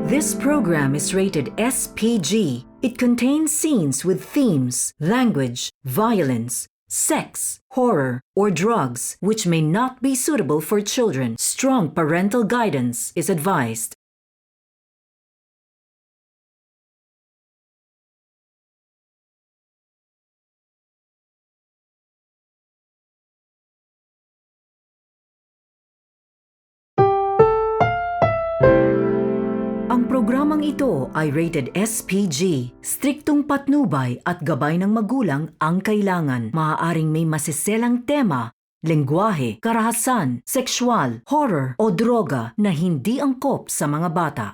This program is rated SPG. It contains scenes with themes, language, violence, sex, horror, or drugs which may not be suitable for children. Strong parental guidance is advised. Ang programang ito ay rated SPG. Striktong patnubay at gabay ng magulang ang kailangan. Maaaring may masiselang tema, lengguwahe, karahasan, sexual, horror o droga na hindi angkop sa mga bata.